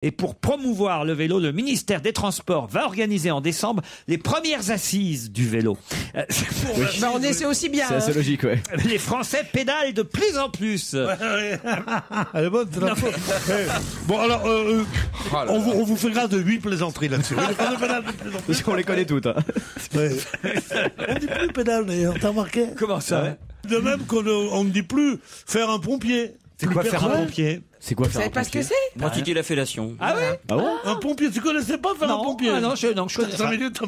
Et pour promouvoir le vélo, le ministère des Transports va organiser en décembre les premières assises du vélo. On essaie aussi bien. C'est assez logique, ouais. Les Français pédalent de plus en plus. Elle est bonne, c'est la faute. Bon, alors, on vous fait grâce de 8 plaisanteries là-dessus. Parce qu'on les connaît toutes. Hein. Ouais. On dit plus pédale d'ailleurs, t'as remarqué? Comment ça? De même qu'on ne dit plus faire un pompier. C'est quoi faire un pompier? C'est quoi Vous faire savez pas ce que c'est? Pratiquer la fellation. Ah oui? Ah bon? Un pompier, tu connaissais pas faire un pompier? Non, je connais 5 pas. minutes,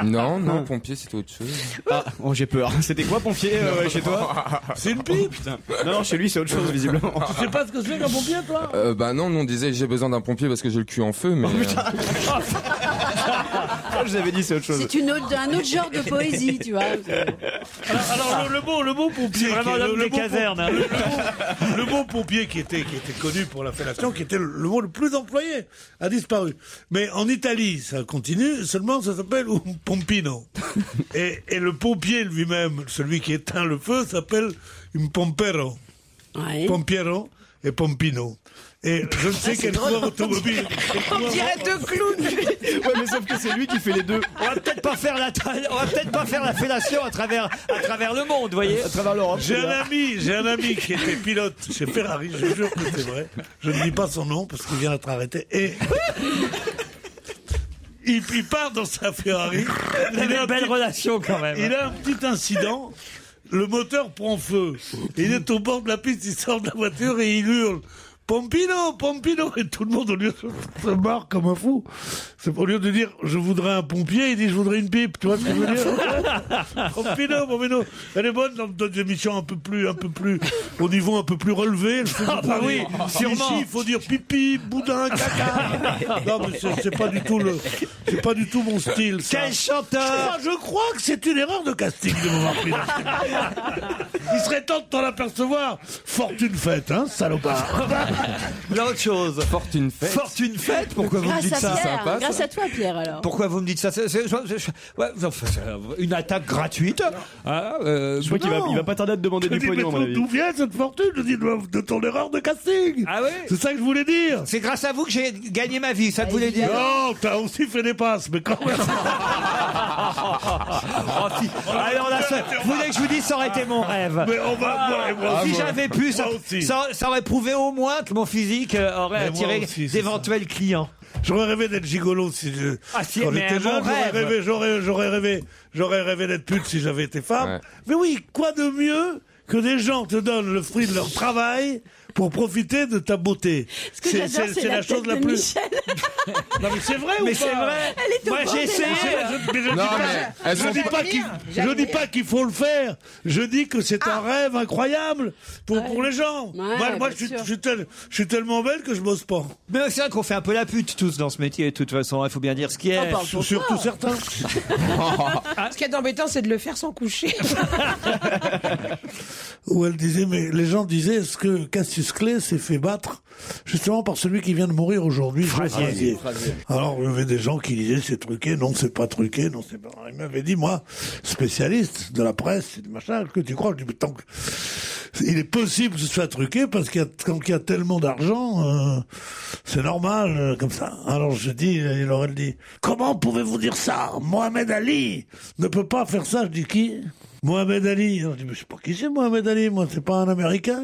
Non, pompier, c'était autre chose. Ah, oh, j'ai peur. C'était quoi, pompier, chez toi? c'est une pipe. Non, chez lui, c'est autre chose, visiblement. Tu sais pas ce que c'est qu'un pompier, toi? Bah non, on disait j'ai besoin d'un pompier parce que j'ai le cul en feu, mais... Je vous avais dit, c'est autre chose. C'est un autre genre de poésie, tu vois. Alors le mot pompier, C'est vraiment l'homme des casernes. Hein. le mot pompier qui était connu pour la fellation, qui était le mot le plus employé, a disparu. Mais en Italie, ça continue, seulement ça s'appelle un pompino. Et le pompier lui-même, celui qui éteint le feu, s'appelle un pompero. Ouais. Pompiero et pompino. Et je ne sais quelle couleur automobile. On dirait deux clowns. Ouais, mais sauf que c'est lui qui fait les deux. On va peut-être pas faire la fellation à travers le monde, vous voyez. À travers l'Europe. J'ai un ami qui était pilote chez Ferrari, je jure que c'est vrai. Je ne dis pas son nom parce qu'il vient d'être arrêté. Et il part dans sa Ferrari. Il a une belle relation quand même. Il a un petit incident. Le moteur prend feu. Il est au bord de la piste, il sort de la voiture et il hurle. Pompino, Pompino, et tout le monde au lieu se marre comme un fou. C'est au lieu de dire je voudrais un pompier, il dit je voudrais une pipe, tu vois ce que je veux dire? Pompino, Pompino. Elle est bonne dans d'autres émissions un peu plus, au niveau un peu plus relevé. Ah bah oui, sûrement. Ici, il faut dire pipi, boudin, caca. Non, mais c'est pas du tout mon style, ça. Quel chanteur! Je crois que c'est une erreur de casting de m'avoir pris là. Il serait temps de t'en apercevoir. Fortune faite, hein, salopard. L'autre chose. Fortune fête. Pourquoi vous me dites ça? Pierre, grâce à toi, Pierre, alors. Pourquoi vous me dites ça? Ouais, enfin, c'est une attaque gratuite. Hein, Je crois qu'il va pas tarder à te demander Je du dis, pognon, à mon mais avis. d'où vient cette fortune? Je dis de ton erreur de casting. Ah oui? C'est ça que je voulais dire. C'est grâce à vous que j'ai gagné ma vie, ça que vous voulez dire? Non, t'as aussi fait des passes, mais quand même. Alors là, vous voulez que je vous dise, ça aurait été mon rêve. Mais on va, moi, Si j'avais pu, ça aurait prouvé au moins que mon physique aurait attiré d'éventuels clients. J'aurais rêvé d'être gigolo si je. Quand mais j'étais mon jeune, j'aurais rêvé d'être pute si j'avais été femme. Ouais. Mais oui, quoi de mieux que des gens te donnent le fruit de leur travail pour profiter de ta beauté. Ce que j'adore, c'est la chose la plus. Non mais c'est vrai ou Mais pas? c'est vrai. Elle est au Moi bord j'ai des essayé. Je dis pas qu'il faut le faire. Je dis que c'est un rêve incroyable pour les gens. Ouais, moi bien je suis tellement belle que je bosse pas. Mais c'est vrai qu'on fait un peu la pute tous dans ce métier de toute façon, il faut bien dire ce qui est. Surtout certains. Ce qui est embêtant, c'est de le faire sans coucher. Où elle disait, mais les gens disaient, est-ce que Cassius Clay s'est fait battre justement par celui qui vient de mourir aujourd'hui, Frasier. Alors il y avait des gens qui disaient c'est truqué, non c'est pas truqué, non c'est pas. Il m'avait dit, moi, spécialiste de la presse et de machin, que tu crois? Je dis, mais tant que il est possible que ce soit truqué parce quand il y a tellement d'argent, c'est normal comme ça. Alors je dis, il aurait dit, comment pouvez-vous dire ça? Mohamed Ali ne peut pas faire ça. Je dis, qui? Mohamed Ali. Alors, je dis, mais je sais pas qui c'est Mohamed Ali, moi, c'est pas un Américain.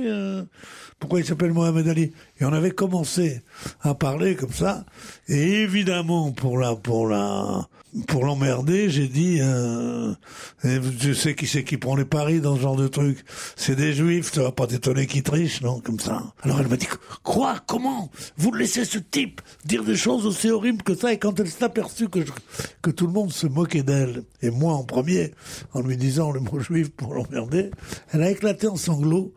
Pourquoi il s'appelle Mohamed Ali? Et on avait commencé à parler comme ça. Et évidemment, pour l'emmerder, j'ai dit, je sais qui c'est qui prend les paris dans ce genre de truc. C'est des juifs, ça va pas t'étonner qu'ils trichent, non? Comme ça. Alors elle m'a dit, quoi? Comment? Vous laissez ce type dire des choses aussi horribles que ça? Et quand elle s'est aperçue que tout le monde se moquait d'elle, et moi en premier, en lui disant le mot juif pour l'emmerder, elle a éclaté en sanglots.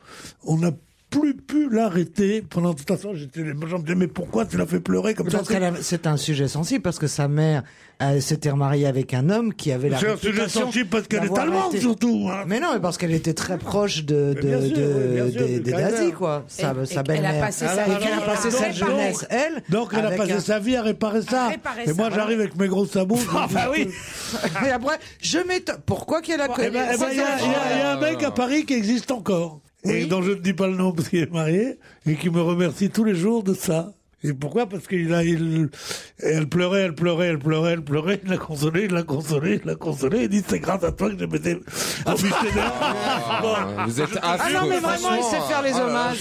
On n'a plus pu l'arrêter pendant toute la soirée. Je me disais, mais pourquoi tu l'as fait pleurer comme ça? C'est un sujet sensible parce que sa mère s'était remariée avec un homme qui avait la réputation. C'est un sujet sensible parce qu'elle est allemande surtout. Hein. Mais non, mais parce qu'elle était très proche des nazis, quoi. Sa belle-mère. Elle a passé sa jeunesse, elle. Donc elle a passé sa vie à réparer ça. Et moi j'arrive avec mes gros sabots. Ah bah oui. Et après, je m'étonne. Pourquoi qu'elle a connu? Il y a un mec à Paris qui existe encore. Et dont je ne dis pas le nom parce qu'il est marié, et qui me remercie tous les jours de ça. Et pourquoi? Parce elle pleurait, il l'a consolée, il dit c'est grâce à toi que j'ai été embûché d'air. Vous êtes Ah non, mais vraiment, il sait faire les hommages.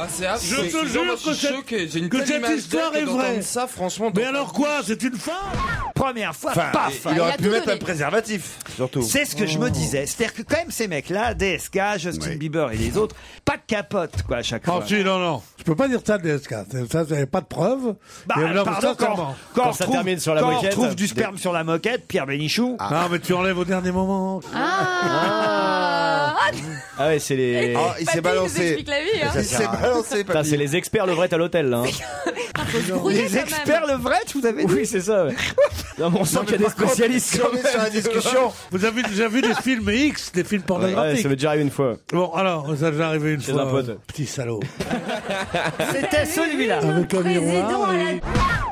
c'est affreux. Je te jure que cette histoire est vraie. Ça, franchement. Mais alors quoi? C'est une femme? Première fois, paf. Il aurait pu mettre un préservatif, surtout. C'est ce que je me disais. C'est-à-dire que quand même ces mecs-là, DSK, Justin Bieber et les autres, pas de capote quoi à chaque fois. Oh si, non. Je peux pas dire ça de DSK. Ça, il n'y a pas de preuve. Pardon, quand ça termine sur la quand moquette. on trouve du sperme sur la moquette, Pierre Bénichou. Non, mais tu enlèves au dernier moment. Ah ouais, c'est les. Oh, il s'est balancé. explique la vie, hein. Il s'est balancé, Putain, papy. c'est les experts Levrette à l'hôtel, là. Faut se brouiller, Les quand même. experts Levrette, vous avez dit. Oui, c'est ça. Ouais. Non, mais on sent qu'il y a des spécialistes. Si on est sur la discussion. Vous avez déjà vu des films X, des films Ouais, pornographiques? ça m'est déjà arrivé une fois. Bon, alors, ça a déjà arrivé une Chez fois. un pote. Petit salaud. C'était celui-là. Avec un miroir.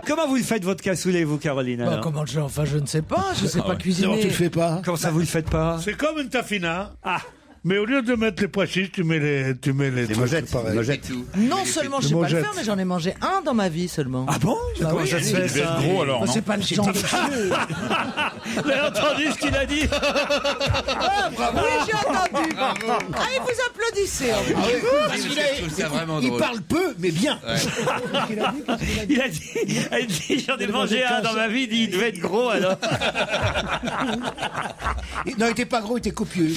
Comment vous le faites votre cassoulet, vous, Caroline alors Comment je Enfin, je ne sais pas. Je sais pas cuisiner. pas? Comment ça, vous le faites pas? C'est comme une taffina. Ah. Mais au lieu de mettre les pois chiches, tu mets les trucs mojettes, pareils. Non seulement je sais pas le faire, mais j'en ai mangé un dans ma vie seulement. Ah bon? Comment ça se fait, ça? Gros alors, non? C'est pas le genre de choses. Vous avez entendu ce qu'il a dit? Ah, bravo. Oui, j'ai entendu. Ah, et vous applaudissez. En plus. Il parle peu, mais bien. Il a dit, j'en ai mangé un dans ma vie, il devait être gros alors. Non, il était pas gros, il était copieux.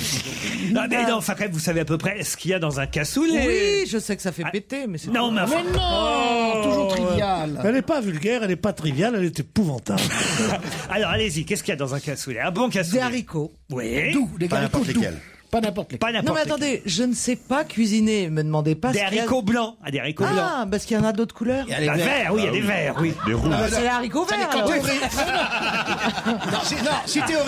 Non, mais non, enfin, quand même, vous savez à peu près ce qu'il y a dans un cassoulet. Oui, je sais que ça fait péter, mais c'est. Non, mais enfin. Mais non, toujours trivial. Elle n'est pas vulgaire, elle n'est pas triviale, elle est épouvantable. Alors, allez-y, qu'est-ce qu'il y a dans un cassoulet? Un bon cassoulet. Des haricots. Oui. D'où les Pas haricots n'importe doux. lesquels. Pas n'importe lesquels. Pas n'importe Non, mais lesquels. attendez, je ne sais pas cuisiner. Me demandez pas Des ce qu'il y a- haricots blancs. Ah, des haricots blancs. Ah, parce qu'il y en a d'autres couleurs. Il y a les Ah, verts. verts, oui, il y a des verts, oui. Des rouges. Bah, c'est les haricots verts. Quand alors. t'es si t'es au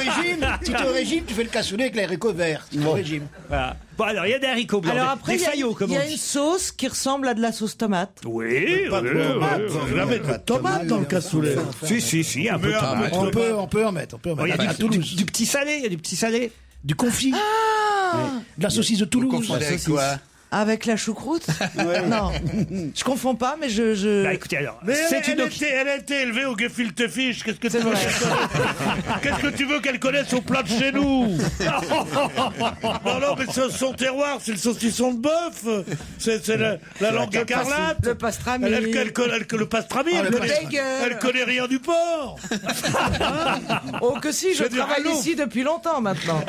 régime, tu fais le cassoulet avec les haricots verts. C'est au régime. Voilà. Bon, alors, il y a des haricots blancs. Alors des- après, des il y a- faillots, comme il y on a dit. une sauce qui ressemble à de la sauce tomate. Oui, Pas de tomate. Vous avez de la tomate dans le cassoulet. Si, un peu de tomate. On peut en mettre. Oh, il y a À du Toulouse. petit salé, il y a du petit salé. Du confit. De la saucisse de Toulouse. Avec la choucroute. Non, je confonds pas, mais je... Bah écoutez alors, Mais c'est une elle a été élevée au gefilte fish. Qu'est-ce que tu C'est veux vrai. Qu'est-ce que tu veux qu'elle connaisse au plat de chez nous? Non, mais c'est son terroir, c'est le saucisson de bœuf. C'est la langue écarlate. Le pastrami. Elle connaît le pastrami. Ah, elle, le connaît, bagel. elle connaît rien du porc. Oh que si, je C'est du travaille râleau. ici depuis longtemps maintenant.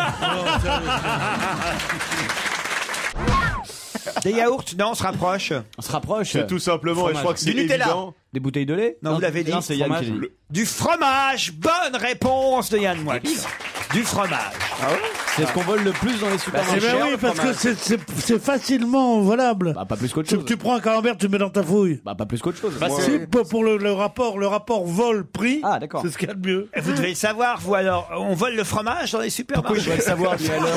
Des yaourts. Non, on se rapproche. On se rapproche. C'est tout simplement, et je crois que c'est Du Nutella. évident. Des bouteilles de lait? Non, vous l'avez dit. Non, c'est Yann qui l'a dit. Du fromage. Bonne réponse de Yann Moix. Du fromage. C'est ce qu'on vole le plus dans les Eh supermarchés. ben oui, parce que c'est facilement volable. Bah, pas plus qu'autre Tu, chose. tu prends un camembert, tu mets dans ta fouille. Bah, pas plus qu'autre chose. Si, pour le rapport vol-prix, Ah, d'accord. c'est ce qu'il y a de mieux. Vous devez le savoir, vous alors. On vole le fromage dans les supermarchés. Je dois le savoir, lui, alors.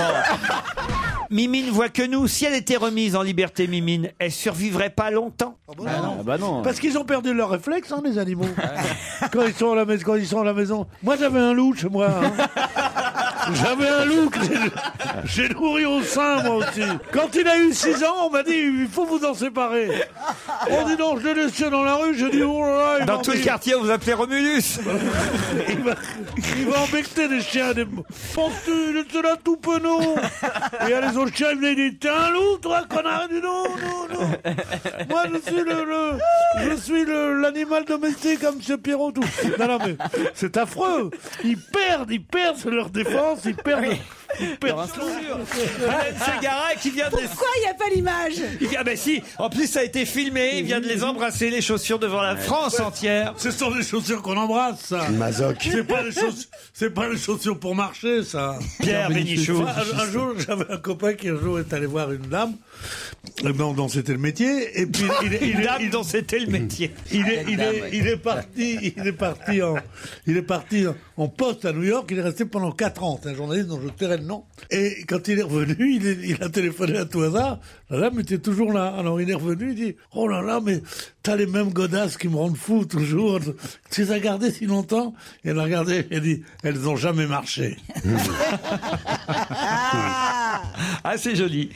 Mimine voit que nous. Si elle était remise en liberté, Mimine, elle survivrait pas longtemps. Ah bah non. Parce qu'ils ont perdu leur réflexe, hein, les animaux. Quand ils sont à la maison. Moi, j'avais un loup chez moi. Hein. J'avais un loup que j'ai nourri au sein, moi aussi. Quand il a eu 6 ans, on m'a dit, il faut vous en séparer. On dit non, je l'ai laissé dans la rue. J'ai dit, oh là là. il Dans va tout le embêter- quartier, on vous appelez Romulus. il va embêter des chiens. Penses-tu, il était là tout penaud. Et il y a les autres chiens, ils venaient dire, t'es un loup, toi, connard. Il dit, non. Moi, je suis l'animal domestique comme M. Pierrot, tout. Non, mais c'est affreux. Ils perdent leur défense, ils perdent. Hélène Ségara qui vient de les... Pourquoi il n'y a pas l'image? Ah ben si, en plus ça a été filmé, il vient de les embrasser les chaussures devant la France entière. Ce sont des chaussures qu'on embrasse, ça. Mazoc. C'est pas les chaussures pour marcher, ça. Pierre Bénichou. Un jour, j'avais un copain qui un jour est allé voir une dame, dont c'était le métier, et puis Une dame dont c'était le métier. il est parti en poste à New York. Il est resté pendant 4 ans. C'est un journaliste dont je tairai le nom. Et quand il est revenu, il a téléphoné à tout hasard. La dame était toujours là. Alors il est revenu, il dit, oh là là, mais t'as les mêmes godasses qui me rendent fou toujours. Tu les as gardées si longtemps? Et elle a regardé, elle dit, elles ont jamais marché. Ah c'est joli.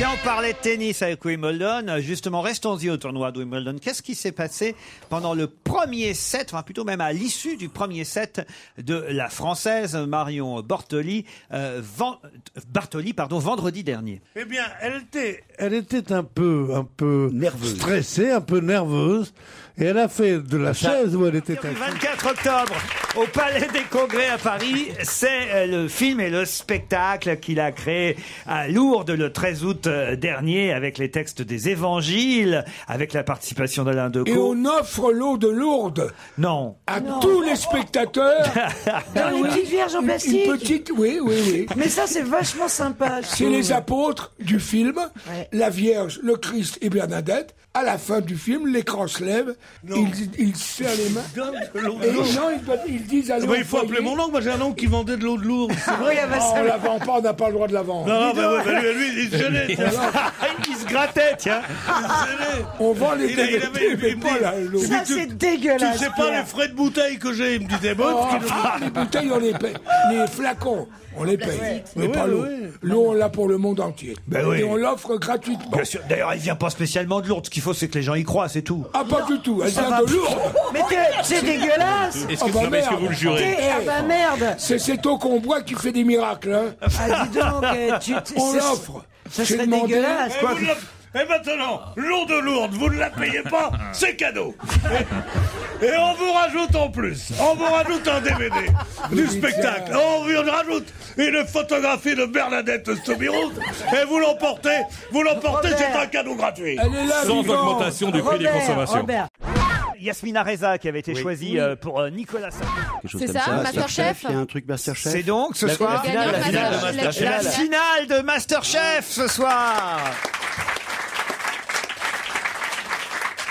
Tiens, on parlait de tennis avec Wimbledon. Justement, restons-y au tournoi de Wimbledon. Qu'est-ce qui s'est passé pendant le premier set, enfin plutôt même à l'issue du premier set de la Française Marion Bartoli, vendredi dernier? Eh bien, elle était un peu nerveuse, stressée, un peu nerveuse, et elle a fait de la chaise où elle était. Le 24 octobre, au Palais des Congrès à Paris, c'est le film et le spectacle qu'il a créé à Lourdes le 13 août dernier, avec les textes des évangiles, avec la participation d'Alain Decaux. Et on offre l'eau de Lourdes. Non. À tous les spectateurs. Dans les petites vierges en plastique. Une petite, oui. Mais ça, c'est vachement sympa. C'est les apôtres du film, la Vierge, le Christ et Bernadette. À la fin du film, l'écran se lève, ils serrent les mains. Et les gens, ils disent à l'eau. Il faut appeler mon oncle, moi j'ai un oncle qui vendait de l'eau de Lourdes. C'est vrai. On la vend pas, on n'a pas le droit de la vendre. Non, lui, il se gênait. Il se grattait, tiens. On vend les DVD, mais pas la l'eau. Ça, c'est dégueulasse. Tu sais pas les frais de bouteille que j'ai, il me disait bon. Les bouteilles, on les paye. Les flacons, on les paye. Mais pas l'eau. L'eau, on l'a pour le monde entier. Et on l'offre gratuitement. Bien sûr. D'ailleurs, elle vient pas spécialement de Lourdes. Ce qu'il faut, c'est que les gens y croient, c'est tout. Ah, pas du tout. Elle vient de Lourdes. Mais c'est dégueulasse. Est-ce que vous le jurez? Ah bah merde. C'est cette eau qu'on boit qui fait des miracles. Hein. Ah, dis donc, On l'offre. Ça serait dégueulasse. Et maintenant, l'eau de Lourdes, vous ne la payez pas, c'est cadeau. Et on vous rajoute en plus, un DVD du spectacle. On vous rajoute une photographie de Bernadette Soubirous et vous l'emportez, c'est un cadeau gratuit. Elle est là, Sans vivante. augmentation du prix des consommations. Robert. Yasmina Reza qui avait été choisie pour Nicolas Sarkozy. C'est ça, Masterchef. Il y a un truc Masterchef. C'est donc ce soir gagnant la finale de Masterchef. la finale de Masterchef ce soir.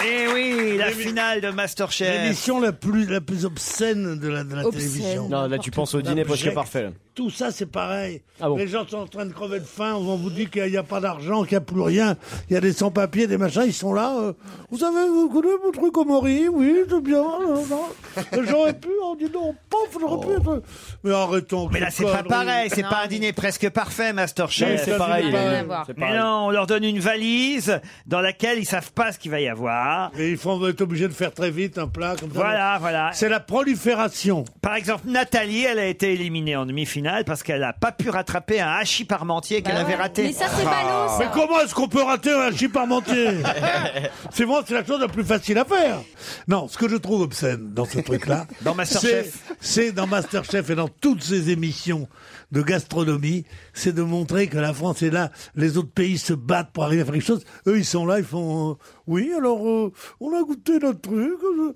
Eh oui, la finale de Masterchef. L'émission la plus obscène de la télévision. Non, là tu penses au dîner presque parfait. Là. Tout ça, c'est pareil. Ah bon. Les gens sont en train de crever de faim. On vous dit qu'il n'y a pas d'argent, qu'il n'y a plus rien. Il y a des sans-papiers, des machins. Ils sont là. Vous avez connaissez mon truc au Maury? Oui, c'est bien. J'aurais pu. On dit non, pof, j'aurais pu. Mais arrêtons. Mais là, c'est pas pareil. C'est pas un dîner presque parfait, Masterchef. C'est pareil. Mais non, on leur donne une valise dans laquelle ils savent pas ce qu'il va y avoir. Et ils vont être obligés de faire très vite un plat comme ça. Voilà. C'est la prolifération. Par exemple, Nathalie, elle a été éliminée en demi-finale parce qu'elle a pas pu rattraper un hachis parmentier qu'elle avait raté. Mais ça, c'est ballot, ça. Mais comment est-ce qu'on peut rater un hachis parmentier? C'est la chose la plus facile à faire. Non, ce que je trouve obscène dans ce truc-là, Dans Masterchef. c'est dans Masterchef et dans toutes ces émissions de gastronomie, c'est de montrer que la France est là, les autres pays se battent pour arriver à faire quelque chose. Eux, ils sont là, ils font oui, alors on a goûté notre truc.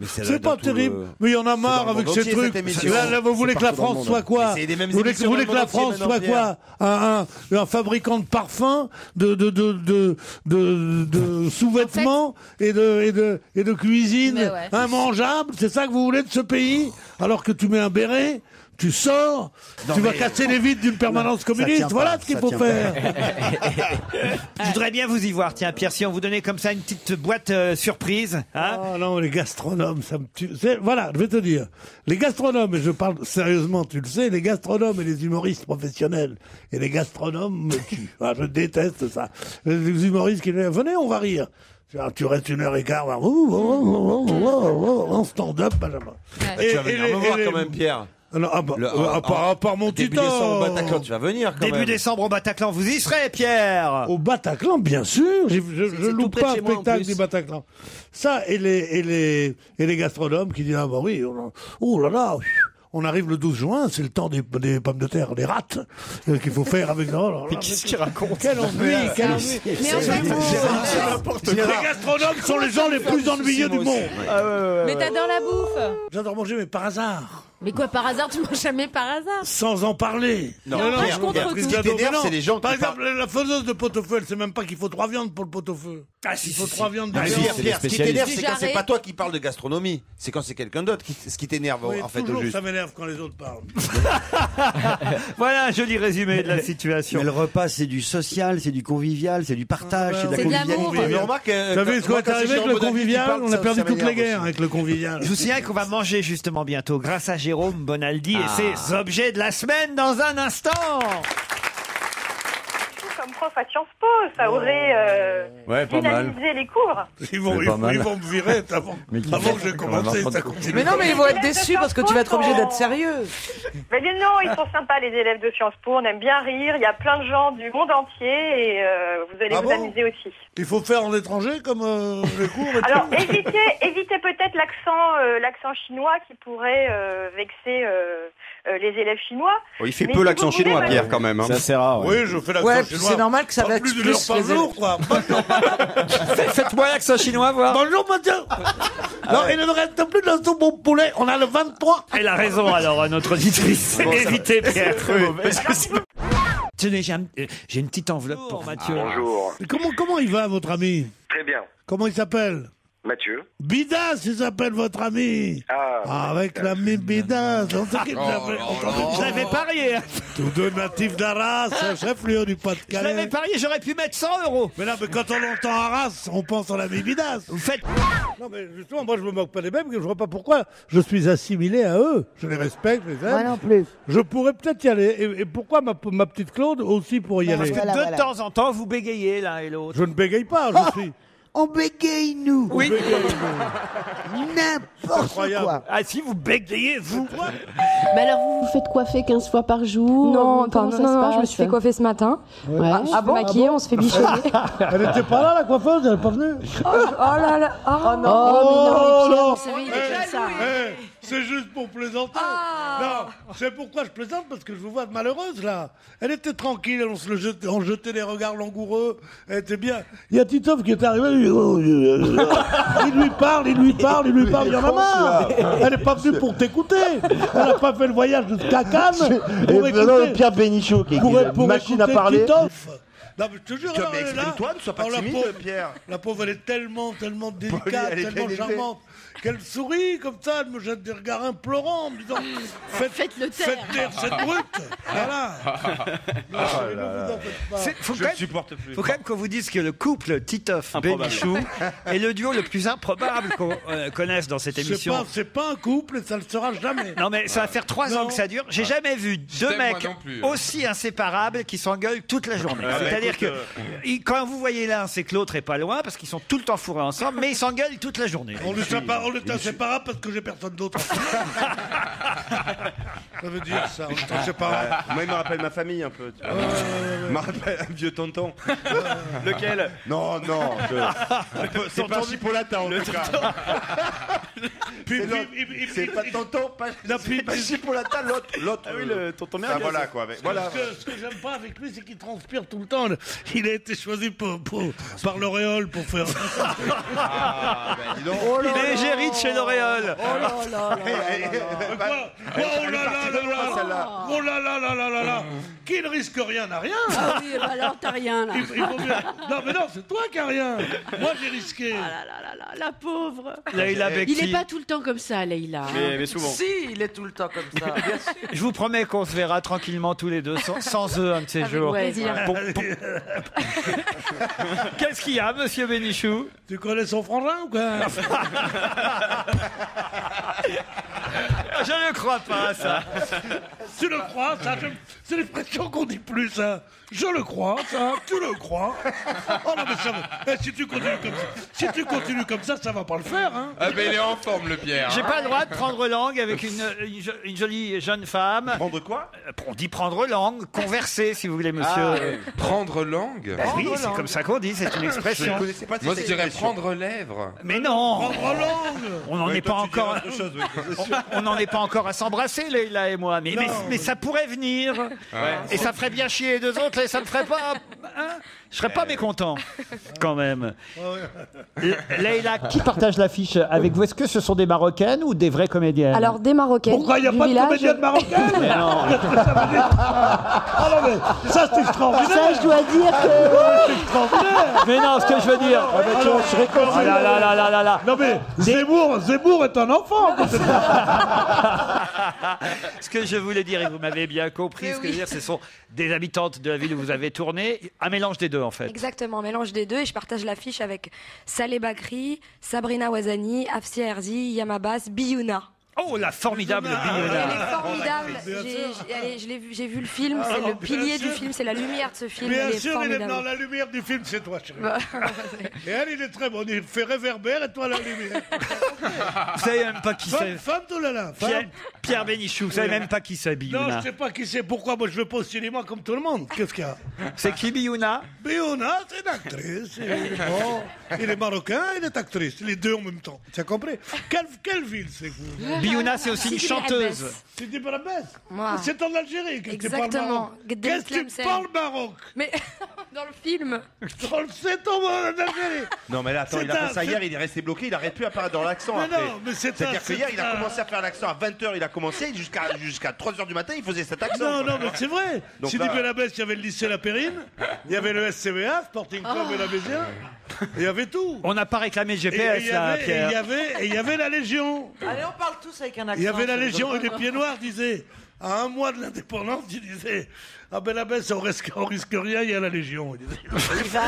C'est pas terrible. Mais il y en a marre avec ces trucs. Là, vous voulez que la France soit quoi? Vous voulez que la France soit quoi? Un fabricant de parfums, de sous-vêtements et de cuisine immangeable. C'est ça que vous voulez de ce pays? Alors que tu mets un béret, tu sors, tu vas casser les vitres d'une permanence communiste. Voilà ce qu'il faut faire. Je voudrais bien vous y voir. Tiens, Pierre, si on vous donnait comme ça une petite boîte surprise. Hein? Oh non, les gastronomes, ça me tue. Voilà, je vais te dire. Les gastronomes, et je parle sérieusement, tu le sais, les gastronomes et les humoristes professionnels et les gastronomes me tuent. Ah, je déteste ça. Les humoristes qui disent, venez, on va rire. Tu restes 1h15, en stand-up, Benjamin. Tu vas venir me voir quand même, Pierre. Non, à part mon Début tuteur. décembre au Bataclan, tu vas venir quand même. Début décembre au Bataclan, vous y serez, Pierre. Au Bataclan, bien sûr. Je loupe pas un spectacle du Bataclan. Ça, et les gastronomes qui disent, ah bah oui, oh là là, on arrive le 12 juin, c'est le temps des pommes de terre, des rates, qu'il faut faire avec... Mais qu'est-ce qu'il raconte? Quel ennui, quel ennui. Mais en fait, Les gastronomes sont les gens les plus ennuyeux du monde. mais t'adores la bouffe. J'adore manger, mais par hasard. Mais quoi, par hasard, tu manges jamais par hasard? Sans en parler. Non, moi, je contre tout. Ce qui t'énerve, c'est les gens Par qui exemple, la faiseuse de pot-au-feu, elle sait même pas qu'il faut 3 viandes pour le pot-au-feu. Ah, si, Il faut si, 3 viandes de Pierre, ce qui t'énerve, c'est quand J'arrête. c'est pas toi qui parles de gastronomie, c'est quand c'est quelqu'un d'autre ce qui t'énerve Oui, en fait au toujours, juste. ça m'énerve quand les autres parlent. Voilà un joli résumé de la situation. Mais le repas, c'est du social, c'est du convivial, c'est du partage, c'est de la C'est de l'amour. convivialité. Mais remarque, Vous savez ce qu'on est arrivé avec le convivial? On a perdu toutes les guerres avec le convivial. Je vous signale qu'on va manger justement bientôt grâce à Jérôme Bonaldi et ses objets de la semaine dans un instant. Comme prof à Sciences Po. Ça aurait Ouais, pas mal. dynamisé les cours. Ils vont me virer avant que j'ai commencé. Ça continue. Mais non, mais ils vont être déçus parce que tu vas être obligé d'être sérieux. Mais non, ils sont sympas, les élèves de Sciences Po. On aime bien rire. Il y a plein de gens du monde entier et vous allez vous amuser aussi. Il faut faire en étranger comme les cours et Alors, tout. évitez peut-être l'accent chinois qui pourrait vexer les élèves chinois. Il fait Mais peu si l'accent vous voulez, chinois, bah, Pierre, quand même. Ça sert à. Oui, je fais l'accent Ouais, chinois. c'est normal que ça Pas vexe plus d'une heure par les élèves. jour, quoi. Faites-moi l'accent chinois, voir. Bonjour, monsieur. Non, il ne reste plus de soupe au poulet. On a le 23. Elle a raison, alors, à notre auditrice. Évitez, Pierre. Tenez, j'ai une petite enveloppe pour Mathieu. Bonjour. Comment il va, votre ami? Très bien. Comment il s'appelle? Mathieu. Bidas, il s'appelle votre ami. Avec l'ami Bidas. On sait qu'il s'appelle. Je l'avais parié. Tous deux natifs d'Arras, chef-lieu du Je Pas-de-Calais. l'avais parié, j'aurais pu mettre 100 €. Mais là, quand on entend Arras, on pense à l'ami Bidas. Vous faites... Non, mais justement, moi, je me moque pas des mêmes, que je vois pas pourquoi je suis assimilé à eux. Je les respecte, je les aime. Moi non plus. Je pourrais peut-être y aller. Et pourquoi ma petite Claude aussi pourrait y aller? Parce que de temps en temps, vous bégayez l'un et l'autre. Je ne bégaye pas, je suis... On bégaye, nous. Oui. N'importe quoi. Ah si, vous bégayez, vous. Mais alors, vous faites coiffer 15 fois par jour? Non, Comment ça se non, passe? je me suis fait coiffer ce matin. Ouais. Je suis maquillée, on se fait bichonner. Elle n'était pas là, la coiffeuse, elle n'est pas venue. Oh là là. Oh non, mais Pierre, vous savez, il est Eh, comme ça. c'est juste pour plaisanter. Non, c'est pourquoi je plaisante, parce que je vous vois malheureuse, là. Elle était tranquille, on jetait des regards langoureux, elle était bien. Il y a Titoff qui est arrivé, il lui parle, il lui en a marre. Elle n'est pas venue pour t'écouter. Elle n'a pas fait le voyage jusqu'à Cannes. Et non, Pierre Bénichou, qui est une machine à parler. Titoff. Non, mais je te jure, Mais exprime-toi, ne sois pas timide, Pierre. La pauvre, elle est tellement délicate, elle est tellement bien charmante, qu'elle sourit comme ça, elle me jette des regards implorants en me disant Faites-le taire. Faites taire cette brute. Voilà. Ne vous en faites pas. Faut quand même qu'on vous dise que le couple Titoff-Bénichou est le duo le plus improbable qu'on connaisse dans cette émission. C'est pas un couple et ça ne le sera jamais. Non mais ça va faire 3 ans que ça dure. J'ai jamais vu deux t'aime, moi mecs non plus. aussi inséparables qui s'engueulent toute la journée. C'est-à-dire que quand vous voyez l'un, c'est que l'autre est pas loin parce qu'ils sont tout le temps fourrés ensemble, mais ils s'engueulent toute la journée. On est inséparable parce que j'ai personne d'autre. Ça veut dire ça, on est inséparable. Moi, il me rappelle ma famille un peu. Tu vois. Il me rappelle un vieux tonton. Lequel? Non. C'est pas Chipolata en tout cas. C'est pas tonton, pas Chipolata, l'autre. Ah oui, le tonton Ah, merguez. voilà quoi. Voilà. Ce que j'aime pas avec lui, c'est qu'il transpire tout le temps. Il a été choisi par L'Oréal pour faire. Ah, ben dis donc. Il est égérie de chez L'Oréal. Oh là là. Qui ne risque rien n'a rien. Ah oui, bah alors t'as rien là. Non mais non, c'est toi qui n'as rien. Moi j'ai risqué. Ah là, la pauvre. Leïla Il Bekti. est pas tout le temps comme ça, Leïla. Mais souvent. Si, il est tout le temps comme ça. Bien sûr. Je vous promets qu'on se verra tranquillement tous les deux, sans eux, un de ces Avec jours. plaisir. Qu'est-ce qu'il y a, monsieur Bénichou? Tu connais son frangin ou quoi? Je ne crois pas à ça. Tu le crois, ça? C'est l'expression qu'on dit plus, ça. Je le crois, ça. Tu le crois? Oh non, mais ça va. Si tu continues comme ça, ça va pas le faire, hein. Ah ben il est en forme le Pierre. J'ai pas le droit de prendre langue avec une jolie jeune femme. Prendre quoi? On dit prendre langue, converser, si vous voulez, monsieur. Prendre langue. Oui, c'est comme ça qu'on dit, c'est une expression. Je connaissais pas Moi je cette dirais expression. prendre lèvres. Mais non, Prendre langue. on n'en est pas encore. On n'en est pas encore à s'embrasser, Leïla et moi. Mais ça pourrait venir. Et ça ferait bien chier les deux autres, et ça me ferait pas. Hein, je serais pas mécontent, quand même. Leïla, qui partage l'affiche avec vous? Est-ce que ce sont des Marocaines ou des vraies comédiennes? Alors, des Marocaines. Pourquoi il n'y a du pas de village. comédienne marocaine? Mais non. Qu'est-ce que ça veut dire? Ah non, mais ça c'est extraordinaire. Ça, je dois dire que... C'est extraordinaire. Mais non, ce que je veux dire. Oh là. Non mais Zemmour est un enfant. Ce que je voulais dire, et vous m'avez bien compris, ce que je veux dire, ce sont des habitantes de la ville où vous avez tourné, un mélange des deux en fait. Exactement, mélange des deux. Et je partage l'affiche avec Saleh Bakri, Sabrina Ouazani, Afsia Herzi, Yamabas, Biouna. Oh, la formidable Elle Biouna. est formidable. J'ai vu le film, c'est le pilier du film, c'est la lumière de ce film. Bien Elle est sûr, il est formidable. dans la lumière du film, c'est toi, chérie. Bah, Et elle, il est très bon. Il fait réverbère et toi, la lumière. Vous savez même pas qui c'est. Femme, tout là, là. Pierre Bénichou, vous savez même pas qui c'est, Non, Biouna. je sais pas qui c'est. Pourquoi moi je veux pas au cinéma comme tout le monde? Qu'est-ce qu'il y a? C'est qui Biouna? Biouna, c'est une actrice. Il est marocain, il est actrice. Les deux en même temps. Tu as compris? Quelle ville c'est que vous? Biouna, c'est aussi une Sidi chanteuse. C'est du Barabès. Moi. C'est en Algérie que tu parles Exactement. Maroc. Qu'est-ce que tu Tlemcen. parles Maroc? Mais dans le film. C'est en Algérie. Non, mais là, attends, il a fait ça hier, il est resté bloqué, il n'arrête plus à faire dans l'accent. Mais après. non, mais C'est-à-dire que hier, il a commencé à faire l'accent à 20h, il a commencé, jusqu'à 3h du matin, il faisait cet accent. Non, non, mais c'est vrai. Donc Sidi là- Belabès, il y avait le lycée La Périne, il y avait le SCBA, Sporting Club et la Bézien. Il y avait tout. On n'a pas réclamé Et GPS, il y là, avait- et Pierre. il y y avait la Légion. Allez, on parle tous avec un accent. Il y avait la ça Légion rigole et les pas. Pieds Noirs disaient, à un mois de l'indépendance, ils disaient, ah ben la baisse, on risque rien, il y a la Légion. Ils disaient.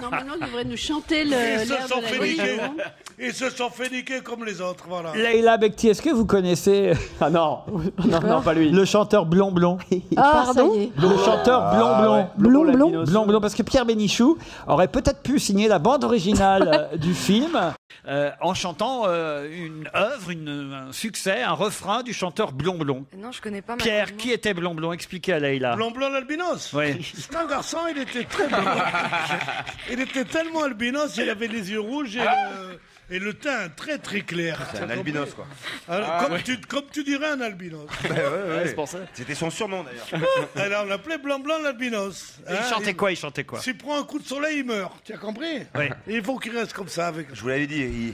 Normalement, il devrait nous chanter Ils l'air se sont de la fait niquer. Légion. Ils se sont fait niquer comme les autres, voilà. Leïla Bekti, est-ce que vous connaissez Ah non, non, pas lui. le chanteur Blond Blond? Ah, ça Pardon y est. Le chanteur Blond Blond. Blond Blond. Blond Blond, parce que Pierre Bénichou aurait peut-être pu signer la bande originale du film en chantant une œuvre, un succès, un refrain du chanteur Blond Blond. Non, je connais pas. Pierre, qui était Blond Blond? Expliquez à Leïla. Blanc Blanc l'albinos. Oui. C'est un garçon, il était très blanc. Il était tellement albinos, il avait les yeux rouges et le teint très très clair. C'est un albinos, quoi. Alors, comme tu dirais un albinos. C'est pour ça. C'était son surnom, d'ailleurs. Alors on l'appelait Blanc Blanc l'albinos. Il chantait quoi? Il chantait quoi? S'il prend un coup de soleil, il meurt. Tu as compris? Oui. Et il faut qu'il reste comme ça avec. Je vous l'avais dit.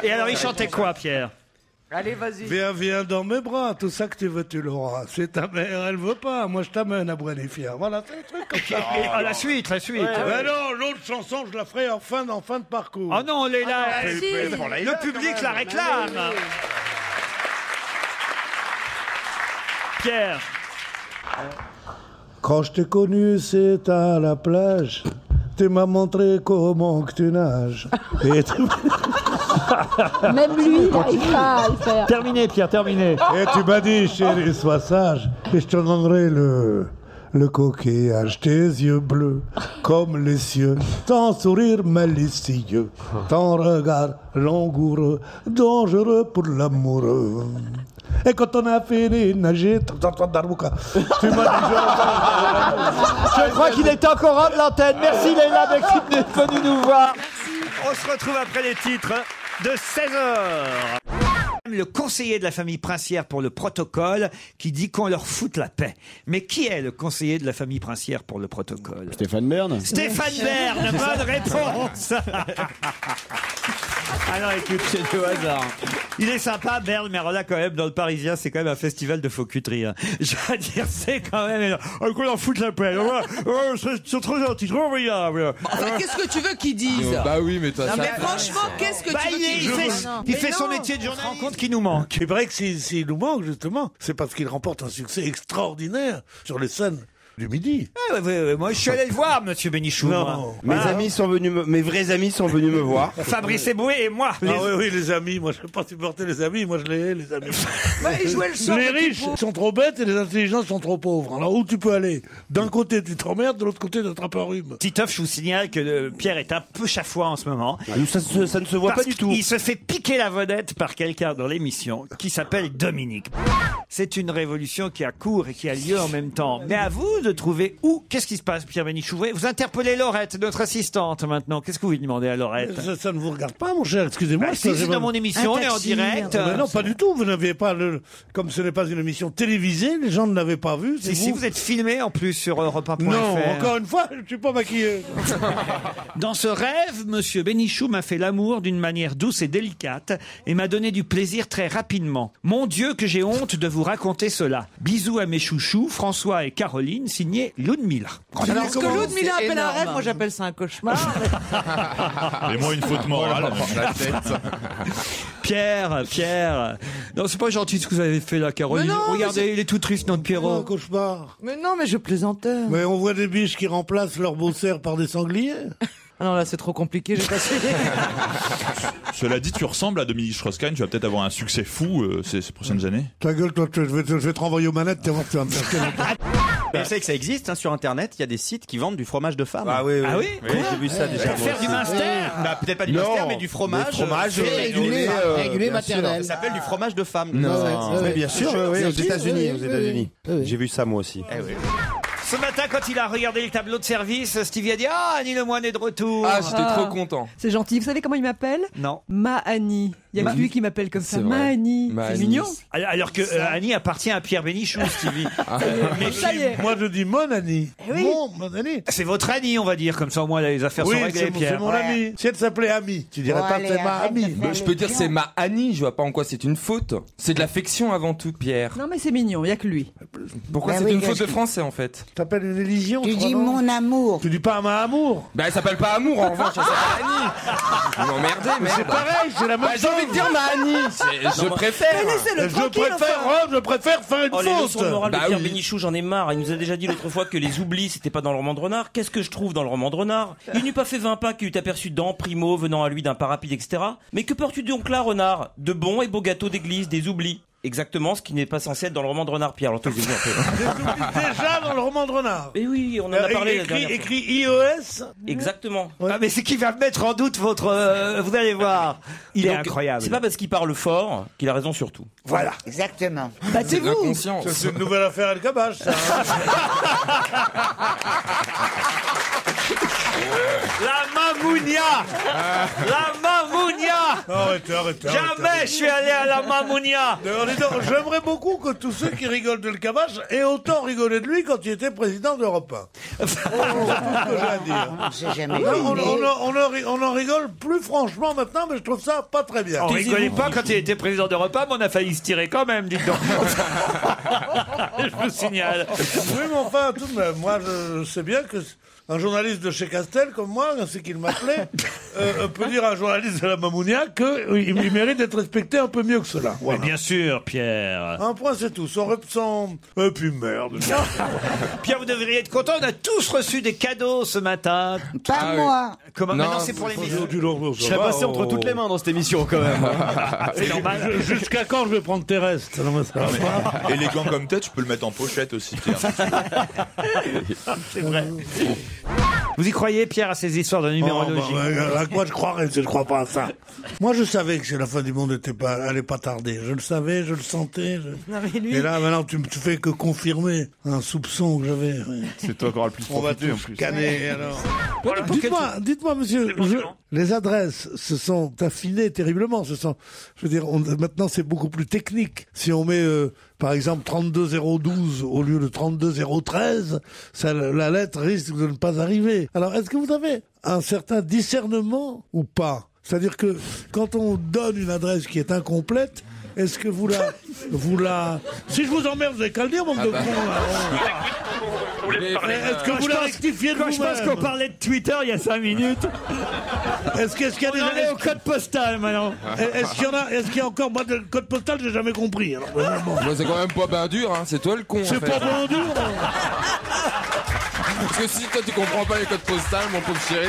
Et alors, il chantait quoi, Pierre? Allez, vas-y. Viens, viens dans mes bras, tout ça que tu veux, tu l'auras. C'est ta mère, elle veut pas. Moi, je t'amène à Brennefière. Voilà, c'est un truc comme ça. Ah, la suite, la suite. Mais non, l'autre chanson, je la ferai en fin de parcours. Oh non, Leïla, si. le public la réclame. Pierre. Quand je t'ai connu, c'est à la plage. Tu m'as montré comment que tu nages. Et tu, Même lui, il n'arrive pas à le faire. Terminé, Pierre, terminé. et tu m'as dit, chérie, sois sage, et je te donnerai le coquillage, tes yeux bleus comme les cieux, ton sourire malicieux, ton regard langoureux, dangereux pour l'amoureux. Et quand on a fini de nager, tu m'as dit, Je crois qu'il est encore hors de l'antenne. Merci Leïla Bekti d'être venue nous voir. On se retrouve après les titres de 16h. Le conseiller de la famille princière pour le protocole qui dit qu'on leur foute la paix. Mais qui est le conseiller de la famille princière pour le protocole? Stéphane Bern. Stéphane Bern, bonne réponse. Alors écoute, c'est au hasard. Il est sympa, Bern, mais alors là quand même, dans le Parisien, c'est quand même un festival de faux cuteries. Hein. Je veux dire, c'est quand même... qu'on leur foute la paix. C'est trop gentil, trop agréable. Enfin, qu'est-ce que tu veux qu'ils disent? Bah oui, mais toi, Non, ça. mais franchement, qu'est-ce que tu veux qu'ils disent? Il fait son métier de journaliste. On se rend compte qu'il nous manque. c'est vrai que s'il nous manque, justement, c'est parce qu'il remporte un succès extraordinaire sur les scènes du Midi. Moi, je suis allé le voir, monsieur Bénichou. Non. moi. Mes vrais amis sont venus me voir. Fabrice Eboué et moi. Ah oui, les amis. Moi, je ne peux pas supporter les amis. Moi, je les hais, les amis. Il jouait le sort Les de riches Pipo. sont trop bêtes et les intelligents sont trop pauvres. Alors, où tu peux aller? D'un côté, tu t'emmerdes, de l'autre côté, tu attrapes un rhume. Titoff, je vous signale que Pierre est un peu chafouin en ce moment. Ça ne se voit Parce pas du tout. qu'il se fait piquer la vedette par quelqu'un dans l'émission qui s'appelle Dominique. C'est une révolution qui a cours et qui a lieu en même temps. Mais à vous de trouver où. Qu'est-ce qui se passe, Pierre Bénichou? Vous interpellez Laurette, notre assistante maintenant. Qu'est-ce que vous lui demandez à Laurette? Ça ne vous regarde pas, mon cher. Excusez-moi. Bah, si, c'est dans mon émission, on est en direct. Mais non, pas du tout. Vous n'aviez pas comme ce n'est pas une émission télévisée, les gens ne l'avaient pas vu. Si vous êtes filmé en plus sur Europe 1.fr. Non, encore une fois, je ne suis pas maquillé. Dans ce rêve, monsieur Bénichou m'a fait l'amour d'une manière douce et délicate et m'a donné du plaisir très rapidement. Mon Dieu, que j'ai honte de vous raconter cela. Bisous à mes chouchous, François et Caroline, signé Ludmilla. Alors, ce que Ludmilla appelle un rêve, moi j'appelle ça un cauchemar. Et moi, une faute morale. Pierre. Non, c'est pas gentil ce que vous avez fait là, Caroline. Mais non, regardez, il est tout triste, notre Oh, Pierrot. cauchemar. Mais non, mais je plaisantais. Mais on voit des biches qui remplacent leurs beaux cerfs par des sangliers. Ah non, là, c'est trop compliqué, j'ai pas suivi. Cela dit, tu ressembles à Dominique Strauss-Kahn, tu vas peut-être avoir un succès fou ces prochaines années. Ta gueule, toi, je vais te renvoyer aux manettes, tu vas voir que tu vas me faire quel Vous savez que ça existe sur Internet, il y a des sites qui vendent du fromage de femme. Ah oui j'ai vu ça déjà. Pour faire du Munster Peut-être pas du Munster, mais du fromage. Régulé maternel. Ça s'appelle du fromage de femme. Non. Mais bien sûr, aux États-Unis. J'ai vu ça moi aussi. Ce matin, quand il a regardé le tableau de service, Stevie a dit « Ah, Annie Lemoine est de retour !» Ah, j'étais trop content. C'est gentil. Vous savez comment il m'appelle? Non. Ma-Annie. Il y a que lui qui m'appelle comme ça. C'est vrai. Ma-Annie. C'est mignon. Alors que Annie appartient à Pierre Bénichou, Stevie. Mais ça y est. Moi, je dis mon Annie. oui. Mon Annie. C'est votre Annie, on va dire, comme ça au moins les affaires sont réglées, Pierre. c'est mon ami. Si elle s'appelait Ami, tu dirais pas que c'est ma amie. Je peux dire c'est ma Annie, je vois pas en quoi c'est une faute. C'est de l'affection avant tout, Pierre. Non, mais c'est mignon. Il y a que lui. Pourquoi c'est une faute de français en fait? T'appelles une élision. Tu dis mon amour. Tu dis pas ma amour. Bah elle s'appelle pas Amour en revanche, elle s'appelle Annie. Vous m'emmerdez, merde. C'est pareil, c'est la même chose. J'ai envie de dire ma Annie. Je préfère. Je préfère faire une Les leçons de faute. morale de Pierre Bénichou, j'en ai marre. Il nous a déjà dit l'autre fois que les oublis, c'était pas dans le roman de Renard. Qu'est-ce que je trouve dans le roman de Renard? Il n'eût pas fait 20 pas qu'il eût aperçu dans Primo venant à lui d'un pas rapide, etc. Mais que portes-tu donc là, Renard? De bons et beaux gâteaux d'église, des oublis. Exactement ce qui n'est pas censé être dans le roman de Renard, Pierre. Alors, Déjà dans le roman de Renard. Et oui, on en a parlé la dernière fois. Écrit iOS. Exactement. Ah, mais c'est qui va mettre en doute votre... vous allez voir. Il est Donc, incroyable. C'est pas parce qu'il parle fort qu'il a raison sur tout. Voilà. Exactement. Battez-vous. Ça, c'est une nouvelle affaire El Kabash, ça. La Mamounia. La Mamounia. Arrêtez. Jamais je suis allé à la Mamounia. J'aimerais beaucoup que tous ceux qui rigolent de El Kabash aient autant rigolé de lui quand il était président d'Europe 1. C'est tout ce que j'ai à dire. On en rigole plus franchement maintenant, mais je trouve ça pas très bien. On rigolait pas quand il était président d'Europe 1, mais on a failli se tirer quand même, dites donc. Je vous signale. Oui, mais enfin, tout de même, moi, je sais bien que un journaliste de chez Castel, comme moi, c'est qu'il m'appelait, peut dire à un journaliste de la Mamounia qu'il mérite d'être respecté un peu mieux que cela. Voilà. Mais bien sûr, Pierre. Un point, c'est tout. Et puis merde. Pierre, vous devriez être content. On a tous reçu des cadeaux ce matin. Pas moi. Comment? Non, Maintenant, c'est pour les missions. Je serais passé entre toutes les mains dans cette émission quand même. C'est normal. Jusqu'à quand je vais prendre tes restes? Non, mais ça va pas. Élégant comme tête, tu peux le mettre en pochette aussi, Pierre. C'est vrai. Vous y croyez, Pierre, à ces histoires de numérologie? À quoi je croirais si je crois pas à ça? Moi, je savais que la fin du monde allait pas tarder. Je le savais, je le sentais. Non, mais lui... Et là, maintenant, tu fais que confirmer un soupçon que j'avais. C'est toi qui auras le plus On va profité en tous plus. canner, alors. Dites-moi, monsieur, les adresses se sont affinées terriblement. Je veux dire, maintenant, c'est beaucoup plus technique. Si on met, par exemple, 32012 au lieu de 32013, la lettre risque de ne pas arriver. Alors, est-ce que vous avez un certain discernement ou pas? C'est-à-dire que quand on donne une adresse qui est incomplète, est-ce que vous la... Si je vous emmerde, vous n'avez qu'à le dire, bande de cons, est-ce que vous la rectifiez de vous-même? Je pense qu'on parlait de Twitter il y a 5 minutes. Est-ce qu'il y a on en est au code postal maintenant. Est-ce qu'il y a encore... Moi, le code postal, j'ai jamais compris. Alors, C'est quand même pas bien dur, hein. C'est toi le con. C'est pas bien dur. Parce que si toi tu comprends pas les codes postales, mon pauvre chéri.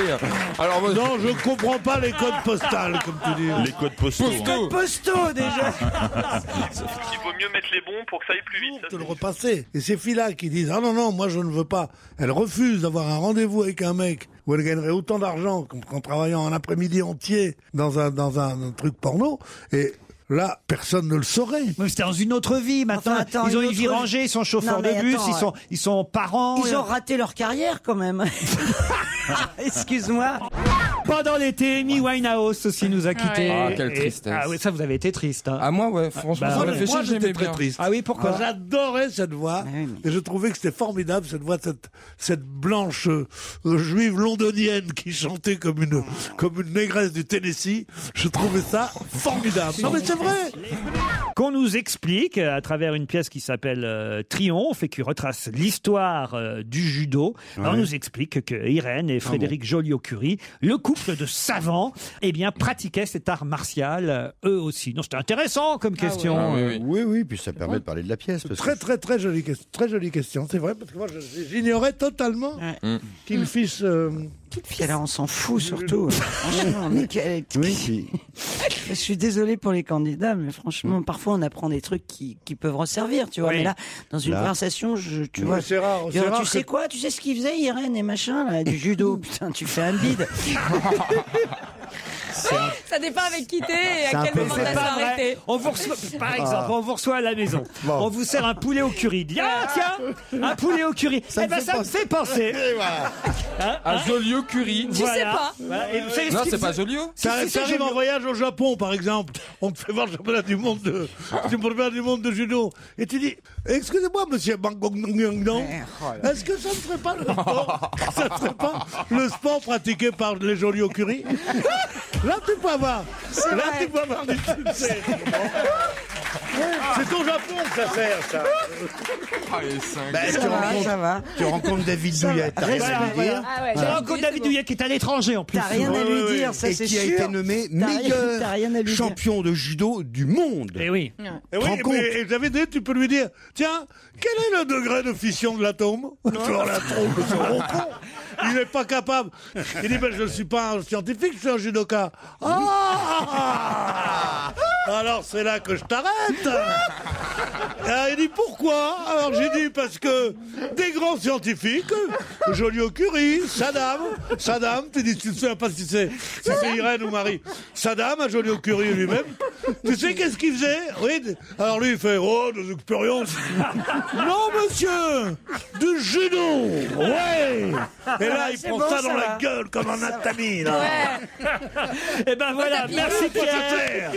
Alors moi... Non, je comprends pas les codes postales, comme tu dis. Les codes postaux. Les codes postaux, déjà. Il vaut mieux mettre les bons pour que ça aille plus vite. Te le repasser. Et ces filles-là qui disent ah non, moi je ne veux pas. Elles refusent d'avoir un rendez-vous avec un mec où elles gagneraient autant d'argent qu'en travaillant un après-midi entier dans un truc porno. Et là, personne ne le saurait. Mais c'était dans une autre vie. Maintenant, Enfin, attends, ils ont une vie autre vie. rangée, ils sont chauffeurs Non, mais de bus, attends, ils sont parents. Ils ont raté leur carrière quand même. Excuse-moi. Pendant l'été, Amy Winehouse aussi nous a quittés. Ah, quelle tristesse. Ah oui, ça vous avez été triste. Hein. Ah moi ouais, franchement, ça m'a fait chier, j'aimais bien. Triste. Ah oui, pourquoi? J'adorais cette voix et je trouvais que c'était formidable cette voix, cette blanche juive londonienne qui chantait comme une négresse du Tennessee. Je trouvais ça formidable. Non mais c'est vrai. Qu'on nous explique à travers une pièce qui s'appelle Triomphe et qui retrace l'histoire du judo. On nous explique que Irène et Frédéric Joliot-Curie, le couple couple de savants, eh bien, pratiquaient cet art martial, eux aussi. Non, c'était intéressant comme question. Oui, puis ça permet de parler de la pièce. Parce que... Très jolie question. C'est vrai, parce que moi, j'ignorais totalement qu'il fisse... Puis alors, on s'en fout surtout. Franchement, mais je suis désolé pour les candidats, mais franchement, parfois on apprend des trucs qui peuvent resservir, tu vois. Oui. Mais là, dans une conversation, tu vois, c'est rare, tu sais quoi, tu sais ce qu'il faisait, Irène et machin, là, du judo. Putain, tu fais un bide. Ça dépend avec qui t'es et à quel moment C'est t'as pas vrai. arrêté. On vous reçoit, par exemple, on vous reçoit à la maison. On vous sert un poulet au curry. Tiens, un poulet au curry. Ça me fait penser. Un Joliot curry. Tu sais pas. Voilà. Et vous savez Non, ce c'est qu'il pas faisait- Joliot. Ça arrive en voyage au Japon, par exemple. On te fait voir le championnat du monde de judo. Et tu dis, excusez-moi, monsieur Bangkok Nong, est-ce que ça ne serait pas le sport pratiqué par les Joliot curry? Là, tu peux avoir. Tu peux avoir du succès. C'est au Japon que ça sert, ça. Ça va. Tu rencontres David Douillet, t'as rien à lui dire. Ah ouais, Je rencontre David Douillet qui est à l'étranger en plus. T'as rien à lui dire, ça Et c'est qui a sûr. été nommé T'as rien à lui meilleur dire. champion de judo du monde. Eh oui. Et oui, Rends compte. mais David Douillet, tu peux lui dire, tiens, quel est le degré de fission de l'atome? Sur l'atome, ce gros con. Il n'est pas capable. Il dit, ben, je ne suis pas un scientifique, je suis un judoka. Ah alors c'est là que je t'arrête. Il dit pourquoi? Alors j'ai dit parce que des grands scientifiques, Joliot Curie, Saddam, tu dis, tu ne sais pas si c'est Irène ou Marie. Saddam, à Joliot Curie lui-même. Tu sais qu'est-ce qu'il faisait? Oui. Alors lui il fait des expériences. Non monsieur, du judo. Ouais. Et là il prend ça dans la gueule comme un atami là. Et ben voilà, merci Pierre.